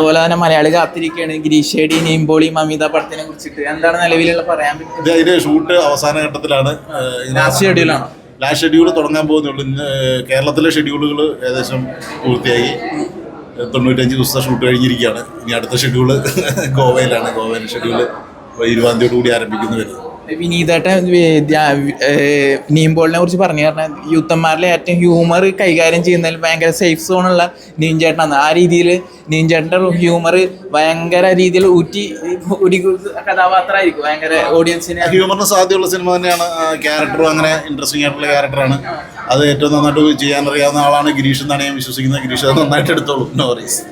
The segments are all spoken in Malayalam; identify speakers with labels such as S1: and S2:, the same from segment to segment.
S1: അതുപോലെ തന്നെ മലയാളി കാത്തിരിക്കുകയാണ് ഗിരീഷേടി, നീമ്പോളി, മമിത പടത്തിനെ കുറിച്ചിട്ട്. എന്താണ് നിലവിലുള്ള പറയാൻ പറ്റുന്നത്?
S2: ഇതിന്റെ ഷൂട്ട് അവസാന ഘട്ടത്തിലാണ്.
S1: ലാസ്റ്റ് ഷെഡ്യൂളാണോ?
S2: ലാസ്റ്റ് ഷെഡ്യൂൾ തുടങ്ങാൻ പോകുന്നുള്ളൂ. കേരളത്തിലെ ഷെഡ്യൂളുകൾ ഏകദേശം പൂർത്തിയായി. 95 ദിവസത്തെ ഷൂട്ട് കഴിഞ്ഞിരിക്കുകയാണ്. ഇനി അടുത്ത ഷെഡ്യൂള് ഗോവയിലാണ്. ഗോവയിലെ ഷെഡ്യൂള് 20-ാം തീയതി കൂടി ആരംഭിക്കുന്നു വരും.
S1: വിനീതേട്ടൻ നീമ്പോളിനെ കുറിച്ച് പറഞ്ഞു പറഞ്ഞാൽ യൂത്തന്മാരിലെ ഏറ്റവും ഹ്യൂമർ കൈകാര്യം ചെയ്യുന്നതിൽ ഭയങ്കര സേഫ് സോണുള്ള നീൻചേട്ടനാണ്. ആ രീതിയിൽ നീൻചേട്ടൻ്റെ ഹ്യൂമർ ഭയങ്കര രീതിയിൽ ഊറ്റി കഥാപാത്രമായിരിക്കും. ഭയങ്കര ഓഡിയൻസിന്
S2: ഹ്യൂമറിന് സാധ്യതയുള്ള സിനിമ തന്നെയാണ്. ക്യാരക്ടറും അങ്ങനെ ഇൻട്രസ്റ്റിംഗ് ആയിട്ടുള്ള ക്യാരക്ടറാണ്. അത് ഏറ്റവും നന്നായിട്ട് ചെയ്യാൻ അറിയാവുന്ന ആളാണ് ഗിരീഷ് എന്നാണ് ഞാൻ വിശ്വസിക്കുന്നത്. ഗിരീഷ് അത് നന്നായിട്ട് എടുത്തോളൂ. No worries.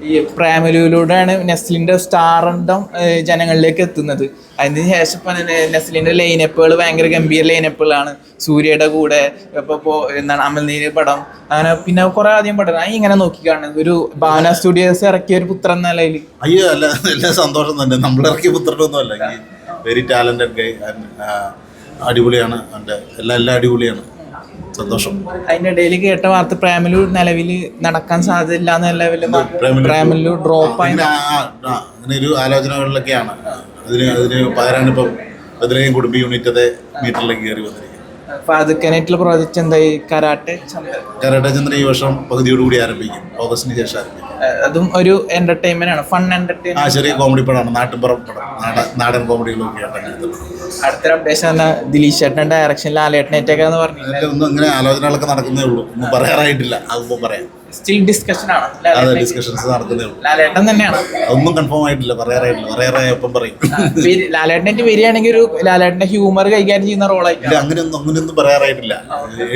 S1: ഈ പ്രേമലുവിലൂടെയാണ് നെസ്ലിൻ്റെ സ്റ്റാറിൻ്റം ജനങ്ങളിലേക്ക് എത്തുന്നത്. അതിന് ശേഷം ഇപ്പം നെസ്ലിൻ്റെ ലൈനപ്പുകൾ ഭയങ്കര ഗംഭീര ലൈനപ്പുകളാണ്. സൂര്യയുടെ കൂടെ ഇപ്പോൾ എന്താണ് അമൽനീര് പടം, അങ്ങനെ പിന്നെ കുറേ അധികം പടം. ഇങ്ങനെ നോക്കിക്കാണുന്നത് ഒരു ഭാവന സ്റ്റുഡിയോസ് ഇറക്കിയ ഒരു പുത്രൻ എന്ന നിലയിൽ.
S2: അയ്യോ അല്ല, എല്ലാ സന്തോഷം തന്നെ. നമ്മളിറക്കിയ പുത്രനൊന്നും അല്ല. വെരി ടാലന്റഡ് ഗൈ. അടിപൊളിയാണ്. എല്ലാം അടിപൊളിയാണ്. സന്തോഷം.
S1: അതിൻ്റെ ഇടയിൽ കേട്ട വാർത്ത പ്രേമലു നിലവിൽ നടക്കാൻ സാധ്യതയില്ല എന്ന ലെവലിൽ പ്രേമലു ഡ്രോപ്പ് ആയി
S2: അങ്ങനെ ഒരു ആലോചനകളിലൊക്കെയാണ്. അതിന് പകരാണ് ഇപ്പം അതിലെയും കുടുംബ യൂണിറ്റ് അതേ മീറ്ററിലേക്ക് കയറി വന്നിരിക്കുന്നത്.
S1: ഫാദുക്കനായിട്ടുള്ള പ്രോജക്റ്റ് എന്തായി? കരാട്ടെ
S2: ചന്ദ്രൻ ഈ വർഷം പകുതിയോടുകൂടി ആരംഭിക്കും. ഓഗസ്റ്റിന് ശേഷം ആരംഭിക്കും.
S1: അതും ഒരു എന്റർടൈൻമെന്റ് ആണ്, ഫൺ എന്റർടൈൻമെന്റ്.
S2: ചെറിയ കോമഡി പടമാണ്. നാട്ടുപുറം പടം, നാടൻ കോമഡികളൊക്കെയാണ്.
S1: അടുത്തൊരു അപ്ഡേഷൻ ദിലീഷ് ചേട്ടൻ്റെ ഡയറക്ഷൻ ലാലേട്ടനേറ്റൊക്കെന്ന് പറഞ്ഞു.
S2: ഒന്നും അങ്ങനെ ആലോചനകളൊക്കെ നടക്കുന്നേ ഉള്ളൂ. ഒന്നും പറയാറായിട്ടില്ല. അതൊന്നും പറയാം.
S1: സ്റ്റിൽ ഡിസ്കഷൻ ആണ്.
S2: അതെ, ഡിസ്കഷൻസ് നടക്കുന്നേ ഉള്ളൂ.
S1: ലാലേട്ടൻ തന്നെയാണ്.
S2: ഒന്നും കൺഫേം ആയിട്ടില്ല. പറയാറായിട്ടില്ല. പറയാറായ ഒപ്പം പറയും.
S1: ലാലേട്ടനായിട്ട് വരികയാണെങ്കിൽ ഒരു ലാലേട്ടന്റെ ഹ്യൂമർ കൈകാര്യം ചെയ്യുന്ന റോളായിട്ട്
S2: അങ്ങനെയൊന്നും പറയാറായിട്ടില്ല.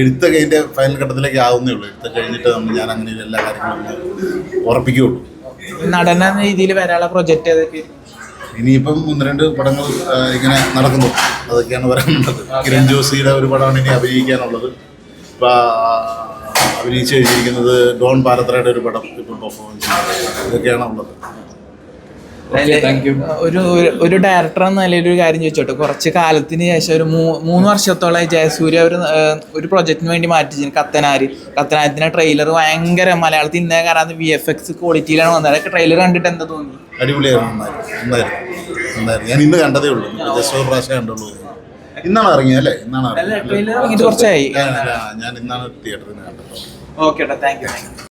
S2: എഴുത്തൊക്കെ അതിന്റെ ഫൈനൽ ഘട്ടത്തിലേക്ക് ആവുന്നേ ഉള്ളൂ. എഴുത്ത് കഴിഞ്ഞിട്ട് ഞാൻ അങ്ങനെ എല്ലാ കാര്യങ്ങളും ഉറപ്പിക്കുകയുള്ളൂ.
S1: നടന രീതിയിൽ വരാനുള്ള പ്രൊജക്ട് ഏതൊക്കെ?
S2: ഇനിയിപ്പം 1-2 പടങ്ങൾ ഇങ്ങനെ നടക്കുന്നു. അതൊക്കെയാണ് പറയാനുള്ളത്. കിരൺ ജോഷിയുടെ ഒരു പടമാണ് ഇനി അഭിനയിക്കാനുള്ളത്. ഇപ്പം അഭിനയിച്ച് കഴിഞ്ഞിരിക്കുന്നത് ഡോൺ പാലത്രയുടെ ഒരു പടം ഇപ്പോൾ പെർഫോമൻസ്. ഇതൊക്കെയാണ് ഉള്ളത്.
S1: ഒരു ഡയറക്ടർ എന്ന നിലയിൽ ഒരു കാര്യം ചോദിച്ചോട്ടെ. കുറച്ച് കാലത്തിന് ശേഷം ഒരു 3 വർഷത്തോളം ജയസൂര്യ ഒരു പ്രൊജക്റ്റിന് വേണ്ടി മാറ്റി. കത്തനാരത്തിന്റെ ട്രെയിലർ ഭയങ്കര മലയാളത്തിൽ ഇന്നേ കാരണം VFX ക്വാളിറ്റിയിലാണ് വന്നത്. അതൊക്കെ ട്രെയിലർ കണ്ടിട്ട് എന്താ തോന്നി?
S2: അടിപൊളിയായിരുന്നു. ഞാൻ ഇന്ന് കണ്ടതേ ഉള്ളൂ. ജസ്റ്റ് ഒരു പ്രാവശ്യം കണ്ടുള്ളൂ. ഇന്നാണ് ഇറങ്ങിയല്ലേ?
S1: ട്രെയിലർ ഇറങ്ങിയിട്ട് കുറച്ചായി.
S2: ഞാൻ ഇന്നാണ് തിയേറ്ററിൽ നിന്ന് കണ്ടത്.
S1: Okay, thank you.